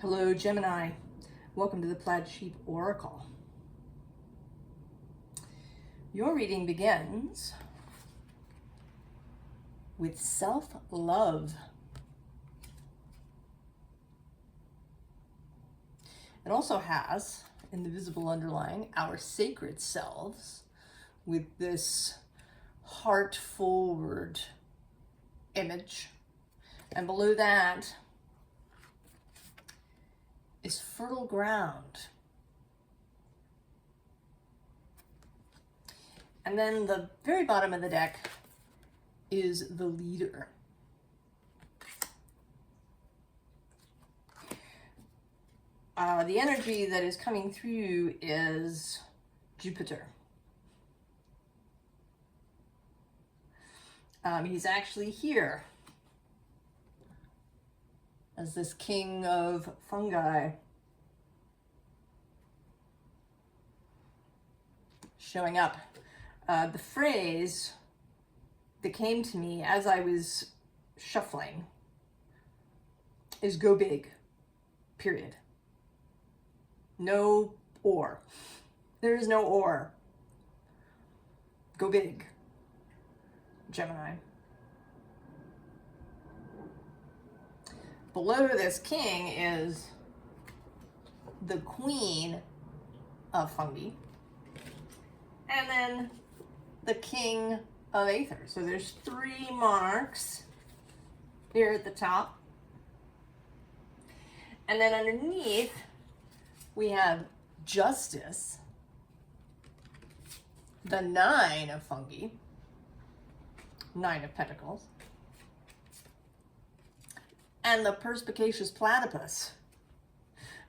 Hello, Gemini. Welcome to the Plaid Oracle. Your reading begins with self-love. It also has, in the visible underline, our sacred selves with this heart-forward image. And below that is fertile ground. And then the very bottom of the deck is the leader. The energy that is coming through is Jupiter. He's actually here as this king of fungi, showing up. The phrase that came to me as I was shuffling is go big, period. No or. There is no or. Go big, Gemini. Below this king is the queen of fungi, and then the king of aether. So there's three monarchs here at the top. And then underneath, we have justice, the nine of fungi, nine of pentacles, and the perspicacious platypus,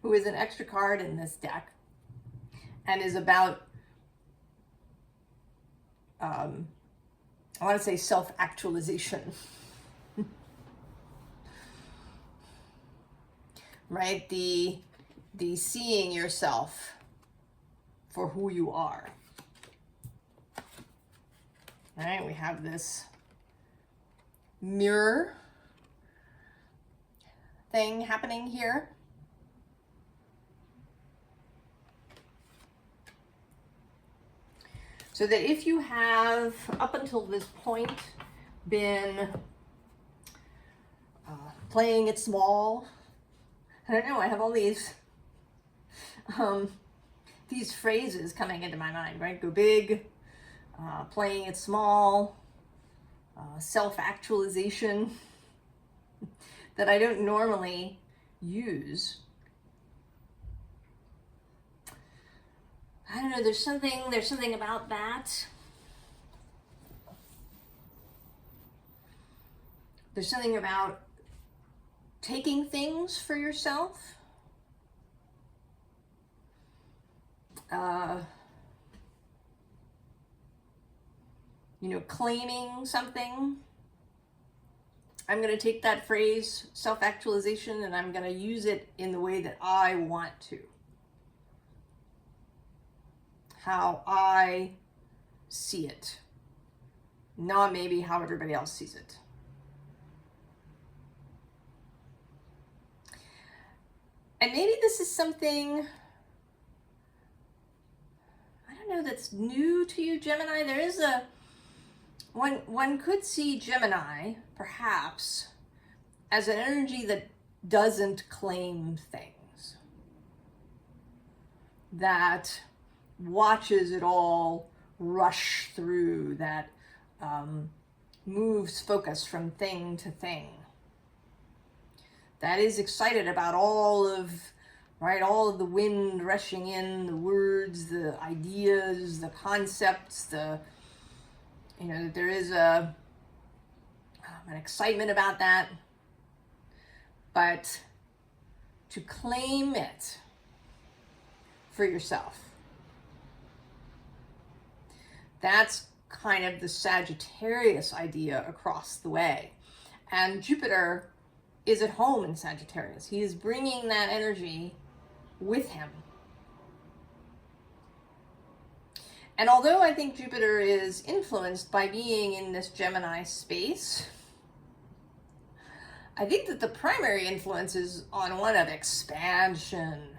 who is an extra card in this deck and is about, I want to say self-actualization. Right? The seeing yourself for who you are. All right, we have this mirror thing happening here. So that if you have, up until this point, been playing it small, I don't know, I have all these phrases coming into my mind, right? Go big, playing it small, self-actualization, that I don't normally use. I don't know, there's something about that. There's something about taking things for yourself. Claiming something. I'm going to take that phrase, self-actualization, and I'm going to use it in the way that I want to. How I see it. Not maybe how everybody else sees it. And maybe this is something, I don't know, that's new to you, Gemini. There is one could see Gemini, perhaps, as an energy that doesn't claim things. That watches it all rush through, that moves focus from thing to thing. That is excited about all of the wind rushing in, the words, the ideas, the concepts, there is an excitement about that. But to claim it for yourself, that's kind of the Sagittarius idea across the way. And Jupiter is at home in Sagittarius. He is bringing that energy with him. And although I think Jupiter is influenced by being in this Gemini space, I think that the primary influence is on one of expansion.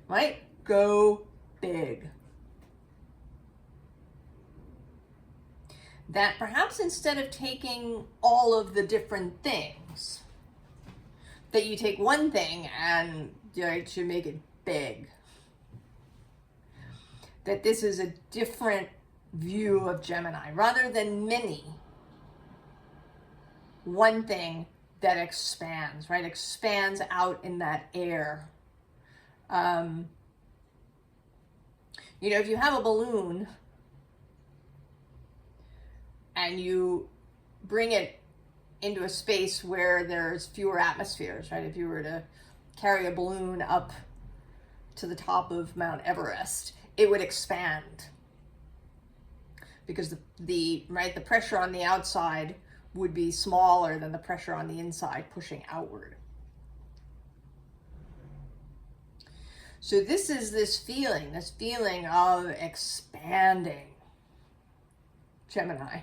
Right? Go big. That perhaps instead of taking all of the different things, that you take one thing and you make it big. That this is a different view of Gemini. Rather than many, one thing that expands, right? Expands out in that air. If you have a balloon and you bring it into a space where there's fewer atmospheres, right? If you were to carry a balloon up to the top of Mount Everest, it would expand because the pressure on the outside would be smaller than the pressure on the inside pushing outward. So this is this feeling of expanding, Gemini.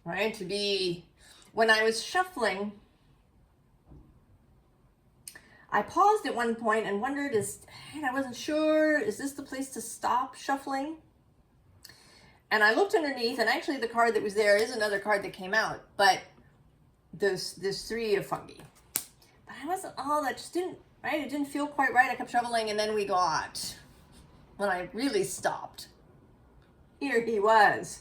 Right? To be, when I was shuffling, I paused at one point and wondered, I wasn't sure, is this the place to stop shuffling? And I looked underneath, and actually the card that was there is another card that came out, but this three of fungi. But I wasn't, that just didn't, right? It didn't feel quite right. I kept shuffling, and then we got, when I really stopped, here he was.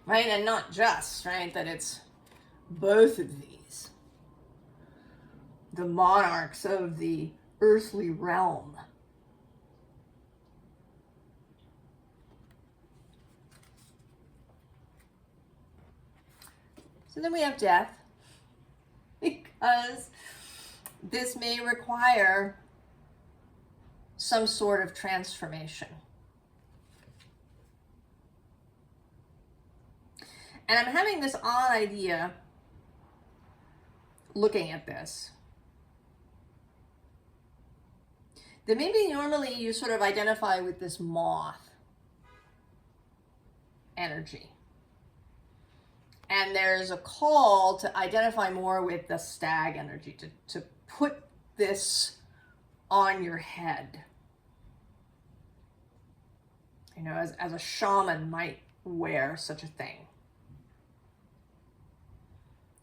Right? And not just, right, that it's both of these. The monarchs of the earthly realm. So then we have death, because this may require some sort of transformation. And I'm having this odd idea looking at this, that maybe normally you sort of identify with this moth energy. And there's a call to identify more with the stag energy, to put this on your head. As a shaman might wear such a thing.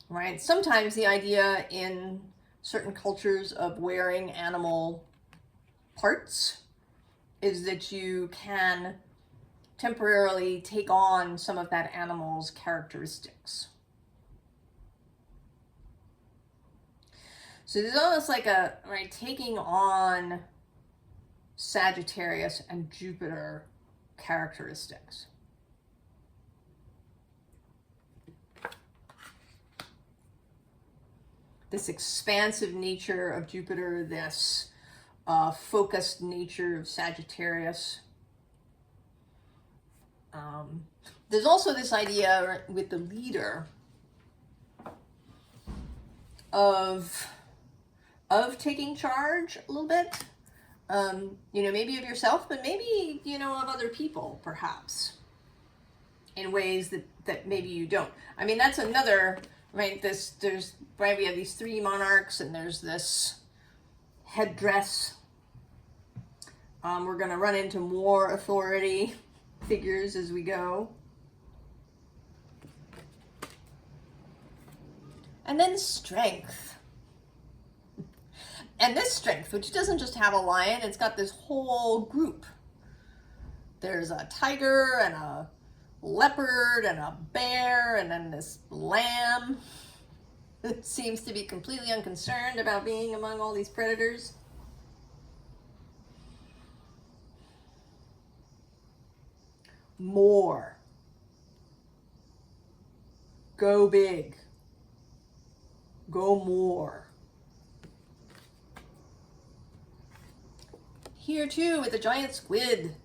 Right? Sometimes the idea in certain cultures of wearing animal parts is that you can temporarily take on some of that animal's characteristics. So there's almost like taking on Sagittarius and Jupiter characteristics. This expansive nature of Jupiter, this focused nature of Sagittarius. There's also this idea with the leader of taking charge a little bit. Maybe of yourself, but maybe, of other people, perhaps, in ways that maybe you don't. I mean, that's another, right? We have these three monarchs, and there's this headdress. We're going to run into more authority figures as we go. And then strength. And this strength, which doesn't just have a lion, it's got this whole group. There's a tiger and a leopard and a bear and then this lamb that seems to be completely unconcerned about being among all these predators. More. Go big. Go more. Here too with the giant squid.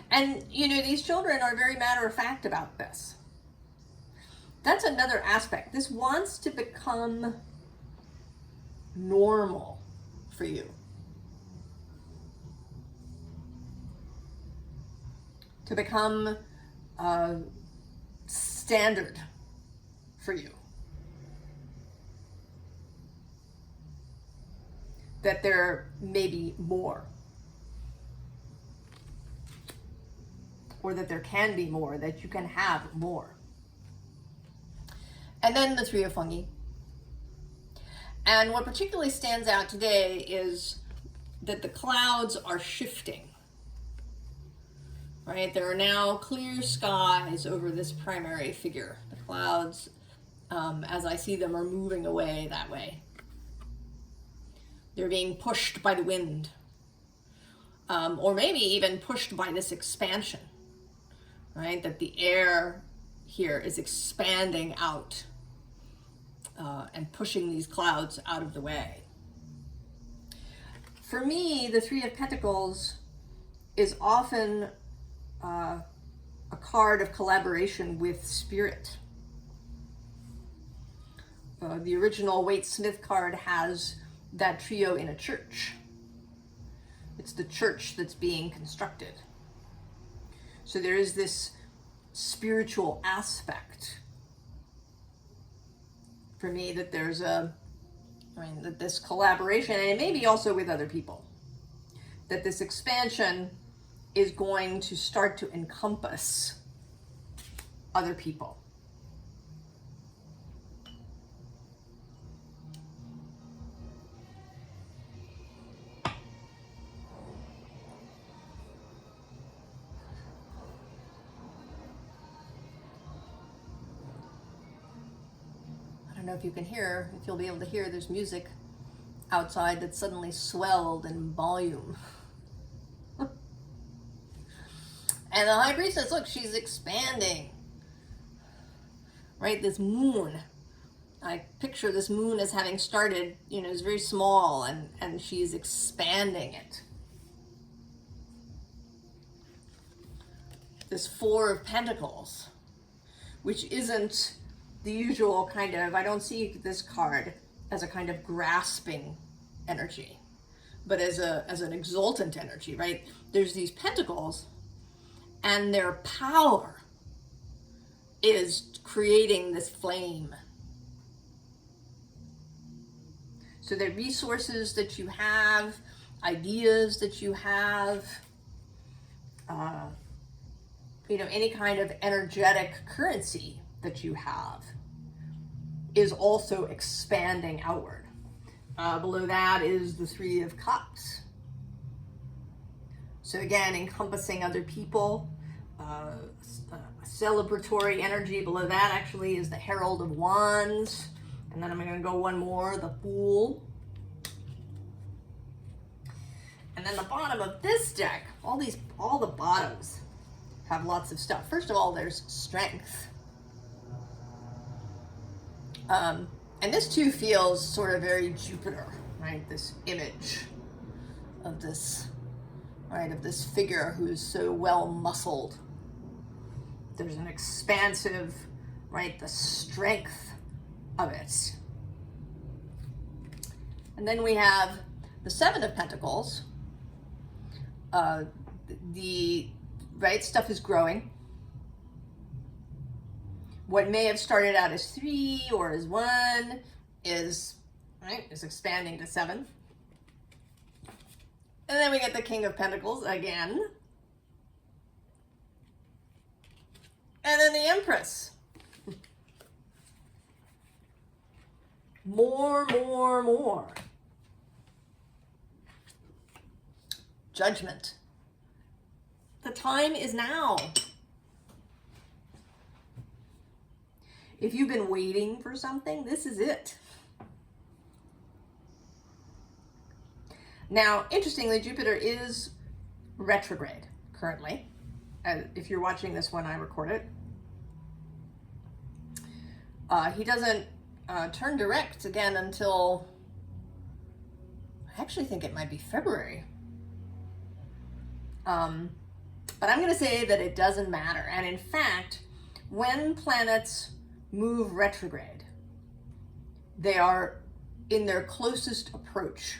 And, these children are very matter of fact about this. That's another aspect. This wants to become normal. for you. To become standard for you. That there may be more. Or that there can be more, that you can have more. And then the Three of Fungi. And what particularly stands out today is that the clouds are shifting. Right? There are now clear skies over this primary figure. The clouds, as I see them, are moving away that way. They're being pushed by the wind. Or maybe even pushed by this expansion. Right? That the air here is expanding out and pushing these clouds out of the way. For me, the Three of Pentacles is often a card of collaboration with spirit. The original Waite Smith card has that trio in a church. It's the church that's being constructed. So there is this spiritual aspect for me, that there's that this collaboration, and maybe also with other people, that this expansion is going to start to encompass other people. I don't know if you can hear, if you'll be able to hear, there's music outside that suddenly swelled in volume. And the High Priestess, look, she's expanding. Right, this moon. I picture this moon as having started, it's very small, and she's expanding it. This Four of Pentacles, which isn't the usual kind of, I don't see this card as a kind of grasping energy, but as an exultant energy, right? There's these pentacles, and their power is creating this flame. So the resources that you have, ideas that you have, any kind of energetic currency that you have is also expanding outward. Below that is the Three of Cups. So again, encompassing other people, a celebratory energy. Below that actually is the Herald of Wands. And then I'm going to go one more, the Fool. And then the bottom of this deck, all the bottoms have lots of stuff. First of all, there's strength. And this too feels sort of very Jupiter, right? This image of this, right, of this figure who's so well muscled. There's an expansive, right, the strength of it. And then we have the Seven of Pentacles. The right stuff is growing. What may have started out as 3 or as 1 is expanding to 7. And then we get the King of Pentacles again. And then the Empress. More. Judgment. The time is now. If you've been waiting for something, this is it. Now, interestingly, Jupiter is retrograde currently. If you're watching this when I record it. He doesn't turn direct again until, I actually think it might be February. But I'm going to say that it doesn't matter. And in fact, when planets move retrograde, they are in their closest approach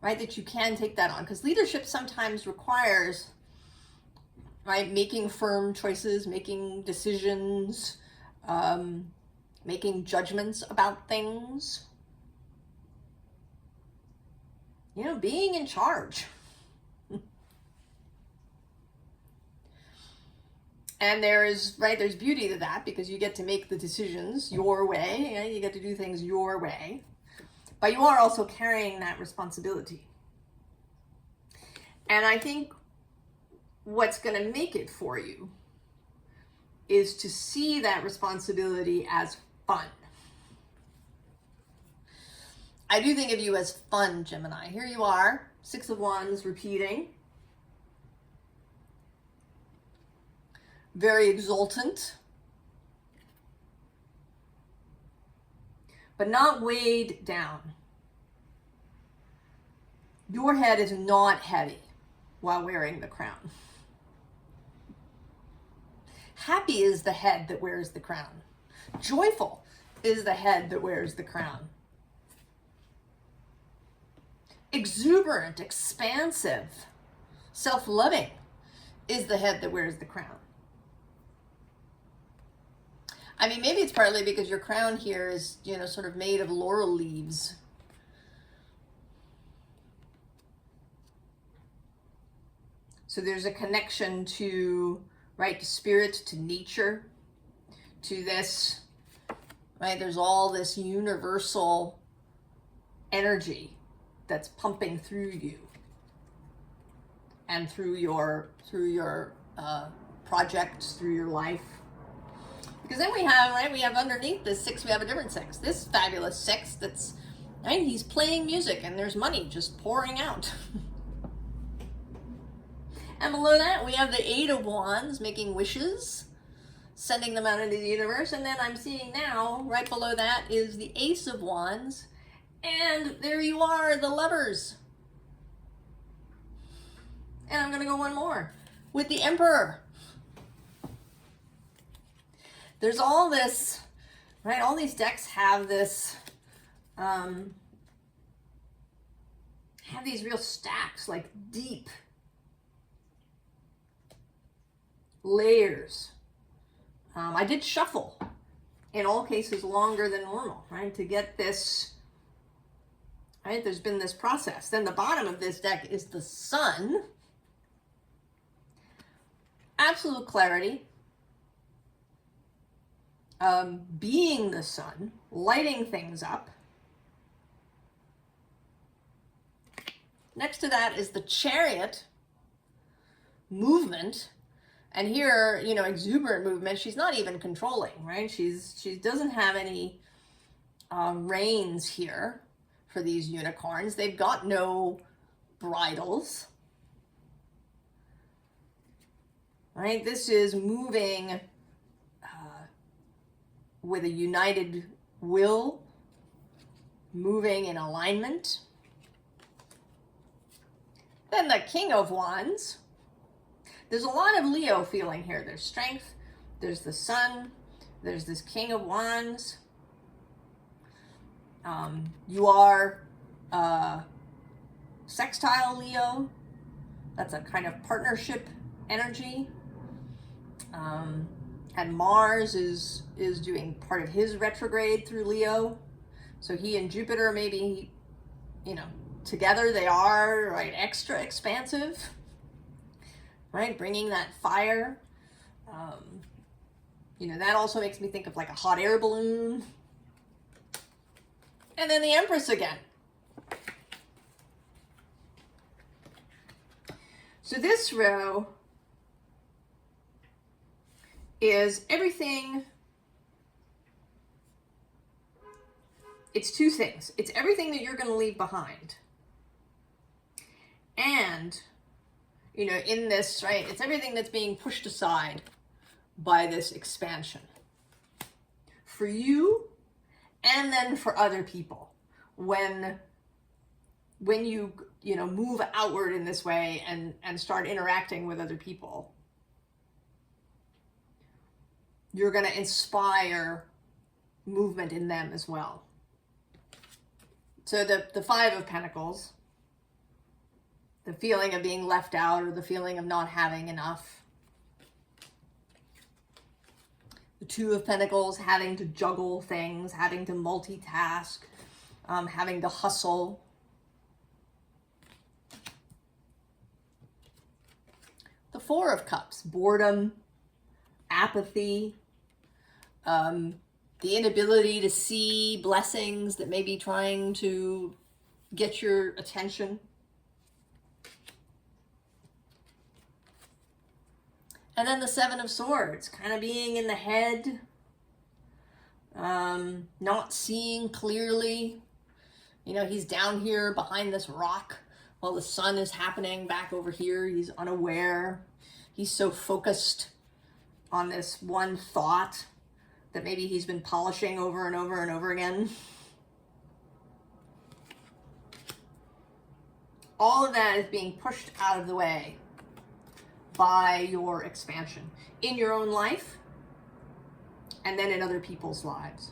right, that you can take that on, because leadership sometimes requires, right, making firm choices, making decisions, making judgments about things, you know, being in charge. And there's beauty to that, because you get to make the decisions your way, and you get to do things your way, but you are also carrying that responsibility. And I think what's going to make it for you is to see that responsibility as fun. I do think of you as fun, Gemini. Here you are, 6 of Wands repeating. Very exultant, but not weighed down. Your head is not heavy while wearing the crown. Happy is the head that wears the crown. Joyful is the head that wears the crown. Exuberant, expansive, self-loving is the head that wears the crown. I mean, maybe it's partly because your crown here is, you know, sort of made of laurel leaves. So there's a connection to, right, to spirit, to nature, to this, right? There's all this universal energy that's pumping through you and through your projects, through your life. Because then we have, right, we have underneath this 6, we have a different 6. This fabulous 6 that's, right, he's playing music and there's money just pouring out. And below that, we have the 8 of Wands making wishes, sending them out into the universe. And then I'm seeing now, right below that is the Ace of Wands. And there you are, the Lovers. And I'm going to go one more with the Emperor. There's all this, right? All these decks have this, have these real stacks, like deep layers. I did shuffle, in all cases longer than normal, right? To get this, right? There's been this process. Then the bottom of this deck is the Sun. Absolute clarity. Being the sun, lighting things up. Next to that is the Chariot, movement. And here, you know, exuberant movement. She's not even controlling, right? She doesn't have any reins here for these unicorns. They've got no bridles. Right? This is moving with a united will, moving in alignment. Then the King of Wands. There's a lot of Leo feeling here. There's strength, there's the Sun, there's this King of Wands. You are sextile Leo. That's a kind of partnership energy. And Mars is doing part of his retrograde through Leo. So he and Jupiter, maybe, you know, together they are, right, extra expansive, right? Bringing that fire. You know, that also makes me think of like a hot air balloon. And then the Empress again. So this row is everything. It's two things. It's everything that you're going to leave behind. And, you know, in this, right, it's everything that's being pushed aside by this expansion. For you, and then for other people. When you know, move outward in this way and start interacting with other people, you're going to inspire movement in them as well. So the Five of Pentacles, The feeling of being left out or the feeling of not having enough. The Two of Pentacles, having to juggle things, having to multitask, having to hustle. The Four of Cups, boredom, apathy, the inability to see blessings that may be trying to get your attention. And then the Seven of Swords, kind of being in the head, not seeing clearly. You know, he's down here behind this rock while the sun is happening back over here. He's unaware. He's so focused on this one thought that maybe he's been polishing over and over and over again. All of that is being pushed out of the way by your expansion in your own life and then in other people's lives.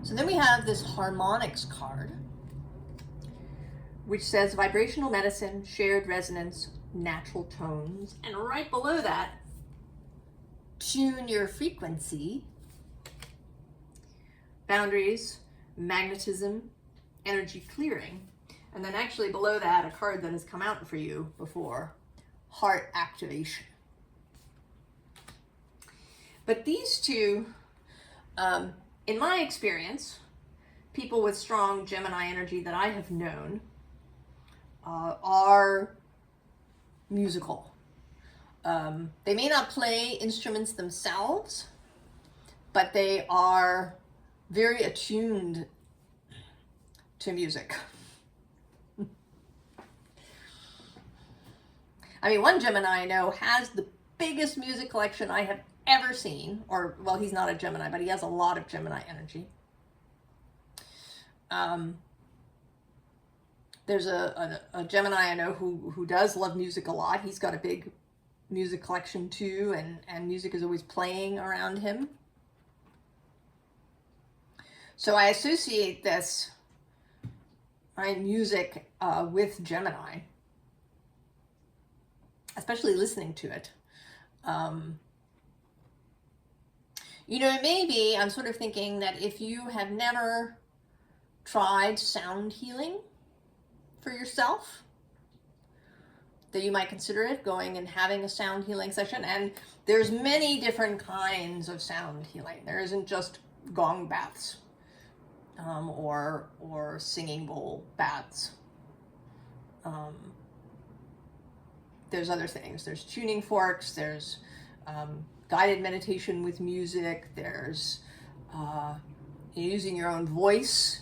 So then we have this harmonics card, which says vibrational medicine, shared resonance, natural tones. And right below that, tune your frequency, boundaries, magnetism, energy clearing. And then actually below that, a card that has come out for you before, heart activation. But these two, in my experience, people with strong Gemini energy that I have known are musical. They may not play instruments themselves, but they are very attuned to music. I mean, one Gemini I know has the biggest music collection I have ever seen, or, well, he's not a Gemini, but he has a lot of Gemini energy. There's a Gemini I know who does love music a lot. He's got a big music collection too, and music is always playing around him. So I associate this, my music, with Gemini, especially listening to it. You know, maybe I'm sort of thinking that if you have never tried sound healing for yourself, that you might consider it, going and having a sound healing session. And there's many different kinds of sound healing. There isn't just gong baths, or singing bowl baths. There's other things. There's tuning forks. There's guided meditation with music. There's using your own voice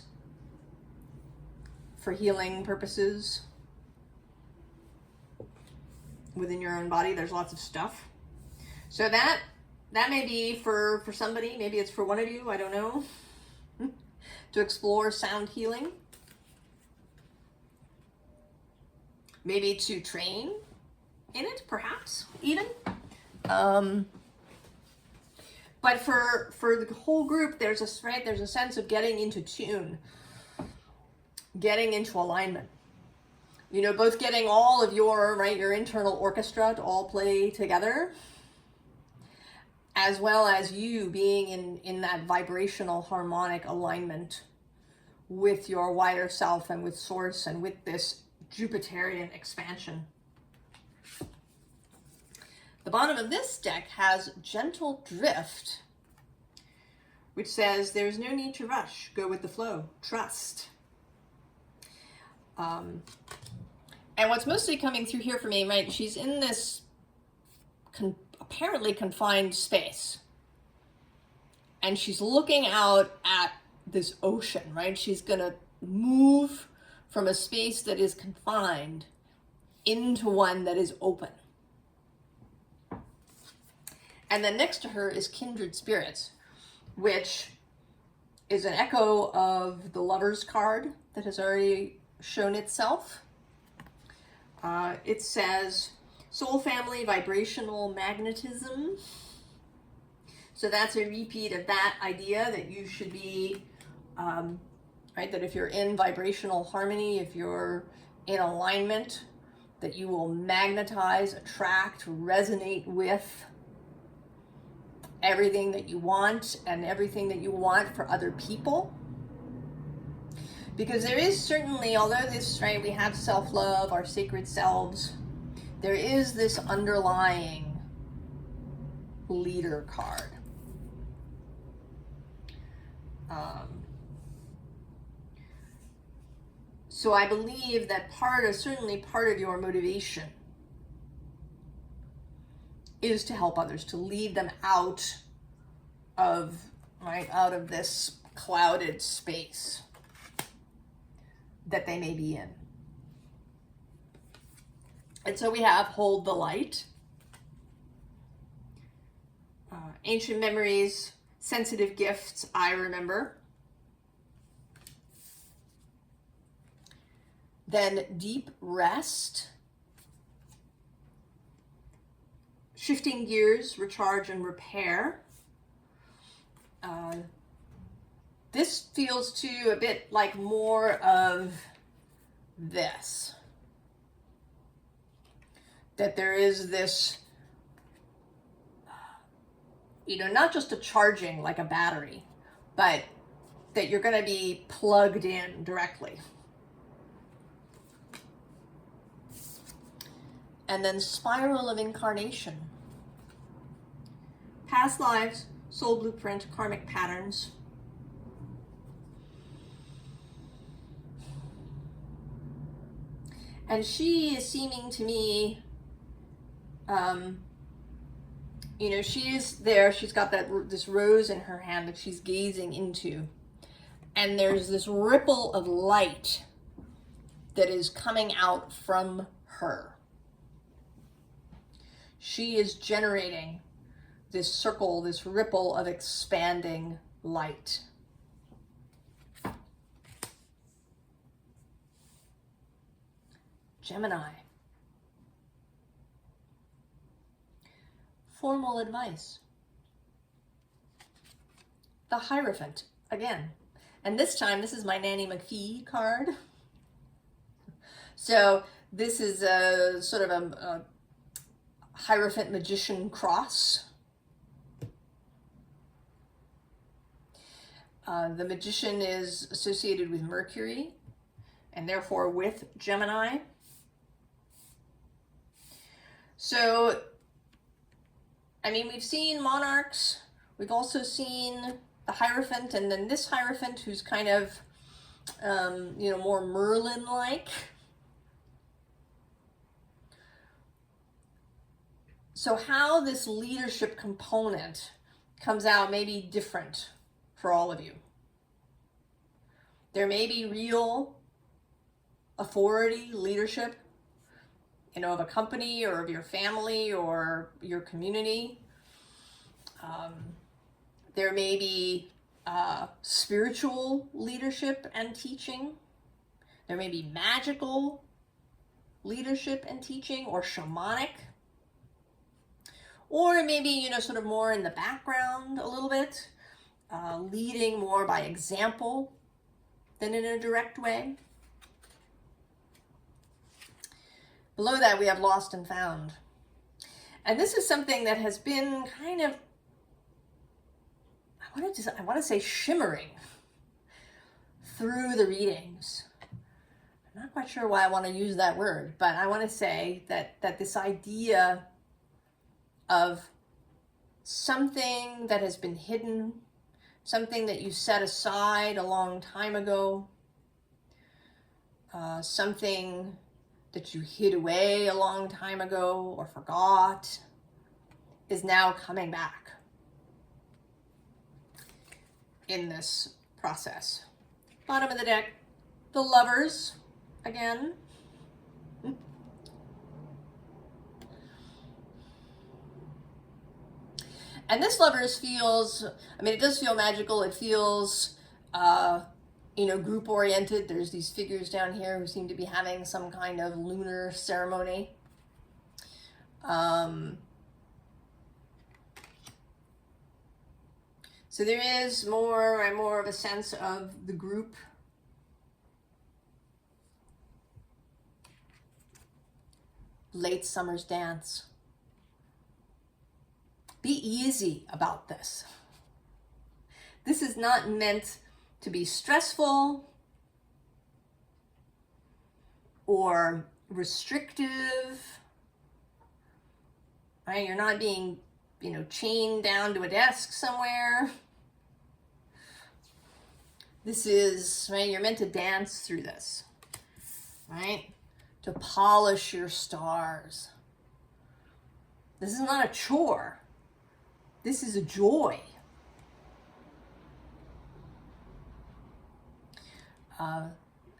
for healing purposes within your own body. There's lots of stuff. So that may be for somebody. Maybe it's for one of you. I don't know. To explore sound healing. Maybe to train in it, perhaps, even. But for the whole group, there's a sense of getting into tune, getting into alignment. You know, both getting all of your internal orchestra to all play together, as well as you being in that vibrational harmonic alignment with your wider self and with Source and with this Jupiterian expansion. The bottom of this deck has Gentle Drift, which says there's no need to rush. Go with the flow. Trust. And what's mostly coming through here for me, right? She's in this apparently confined space. And she's looking out at this ocean, right? She's going to move from a space that is confined into one that is open. And then next to her is Kindred Spirits, which is an echo of the Lover's card that has already shown itself. It says soul family, vibrational magnetism. So that's a repeat of that idea that you should be right? That if you're in vibrational harmony, if you're in alignment, that you will magnetize, attract, resonate with everything that you want and everything that you want for other people. Because there is certainly, although this, right, we have self-love, our sacred selves, there is this underlying leader card. So I believe that certainly part of your motivation is to help others, to lead them out of, right, out of this clouded space that they may be in. And so we have hold the light, ancient memories, sensitive gifts, I remember. Then deep rest, shifting gears, recharge and repair. This feels too a bit like more of this. That there is this, you know, not just a charging like a battery, but that you're going to be plugged in directly. And then spiral of incarnation. Past lives, soul blueprint, karmic patterns. And she is seeming to me, you know, she is there. She's got this rose in her hand that she's gazing into. And there's this ripple of light that is coming out from her. She is generating this circle, this ripple of expanding light. Gemini. Formal advice. The Hierophant, again. And this time, this is my Nanny McPhee card. So this is a sort of a Hierophant magician cross. The magician is associated with Mercury and therefore with Gemini. So, I mean, we've seen monarchs. We've also seen the Hierophant, and then this Hierophant who's kind of, you know, more Merlin-like. So how this leadership component comes out may be different for all of you. There may be real authority, leadership, you know, of a company or of your family or your community. There may be spiritual leadership and teaching. There may be magical leadership and teaching, or shamanic. Or maybe, you know, sort of more in the background a little bit, leading more by example than in a direct way. Below that, we have lost and found. And this is something that has been kind of, I want to say shimmering through the readings. I'm not quite sure why I want to use that word, but I want to say that this idea of something that has been hidden, something that you set aside a long time ago, something that you hid away a long time ago or forgot, is now coming back in this process. Bottom of the deck, the Lovers again. And this Lovers feels, I mean, it does feel magical. It feels, you know, group oriented. There's these figures down here who seem to be having some kind of lunar ceremony. So there is more of a sense of the group late summer's dance. Be easy about this. This is not meant to be stressful or restrictive, right? You're not being, chained down to a desk somewhere. This is, right, you're meant to dance through this, right? To polish your stars. This is not a chore. This is a joy.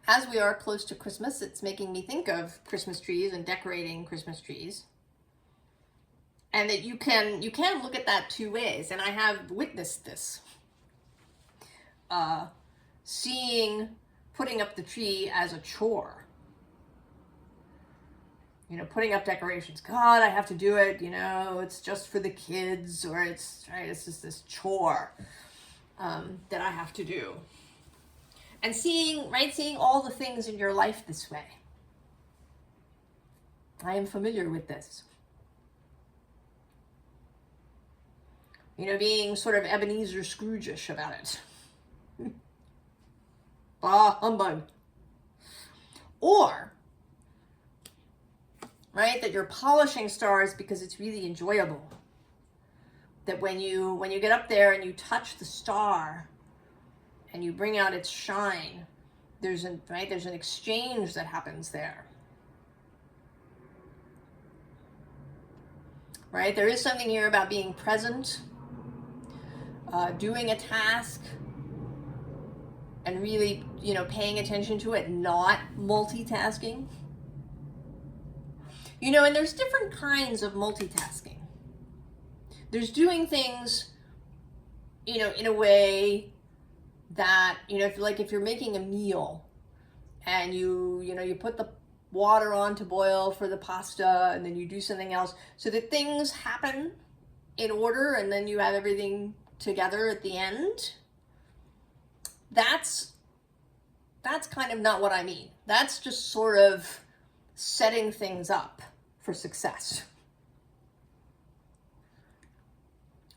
As we are close to Christmas, it's making me think of Christmas trees and decorating Christmas trees. And that you can look at that two ways. And I have witnessed this. Seeing putting up the tree as a chore. Putting up decorations. God, I have to do it. It's just for the kids, or it's just this chore that I have to do. And seeing all the things in your life this way. I am familiar with this. Being sort of Ebenezer Scrooge-ish about it. Bah, humbug. Or, right, that you're polishing stars because it's really enjoyable. That when you get up there and you touch the star and you bring out its shine, there's an exchange that happens there. Right? There is something here about being present, doing a task, and really, paying attention to it, not multitasking. And there's different kinds of multitasking. There's doing things, in a way that, if you're making a meal and you put the water on to boil for the pasta and then you do something else so that things happen in order and then you have everything together at the end. That's kind of not what I mean. That's just sort of setting things up for success.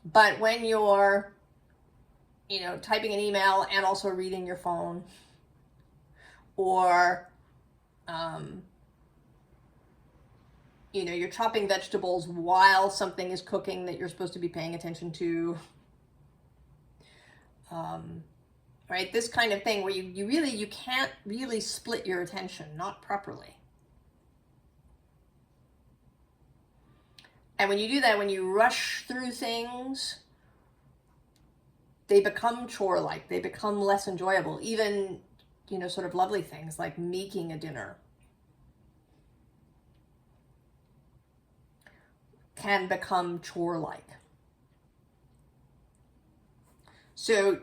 But when you're, typing an email and also reading your phone, or, you're chopping vegetables while something is cooking that you're supposed to be paying attention to, right? This kind of thing where you can't really split your attention, not properly. And when you do that, when you rush through things, they become chore-like. They become less enjoyable. Even, sort of lovely things like making a dinner can become chore-like. So,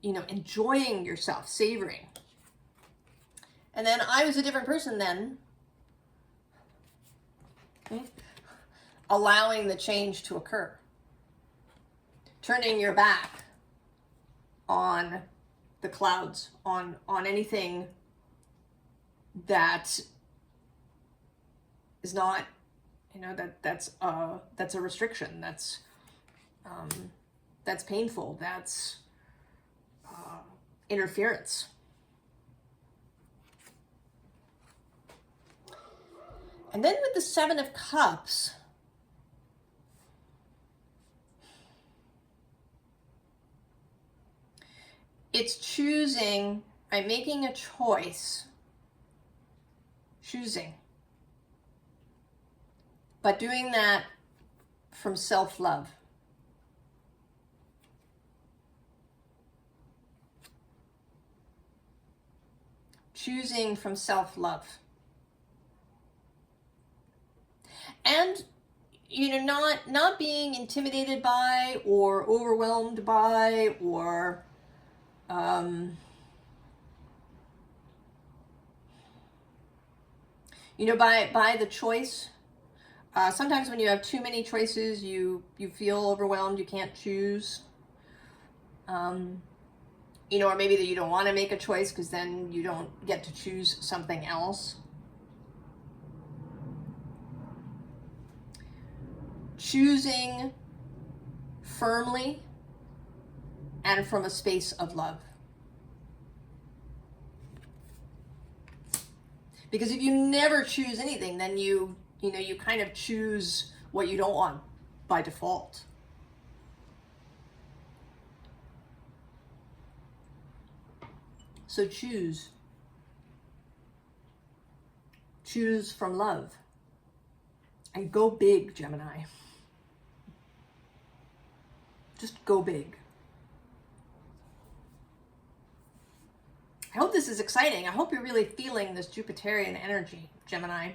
enjoying yourself, savoring. And then I was a different person then. Okay? Allowing the change to occur. Turning your back on the clouds, on anything that is not, that's a restriction. That's painful. That's interference. And then with the Seven of Cups, it's choosing, right, making a choice, choosing, but doing that from self-love. Choosing from self-love. And, not being intimidated by or overwhelmed by or by the choice. Sometimes when you have too many choices, you feel overwhelmed, you can't choose. Or maybe that you don't want to make a choice because then you don't get to choose something else. choosing firmly and from a space of love. Because if you never choose anything, then you kind of choose what you don't want by default. So choose. Choose from love. And go big, Gemini. Just go big. I hope this is exciting. I hope you're really feeling this Jupiterian energy, Gemini.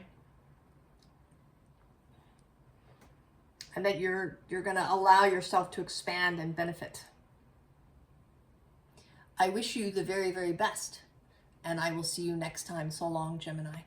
And that you're going to allow yourself to expand and benefit. I wish you the very, very best. And I will see you next time. So long, Gemini.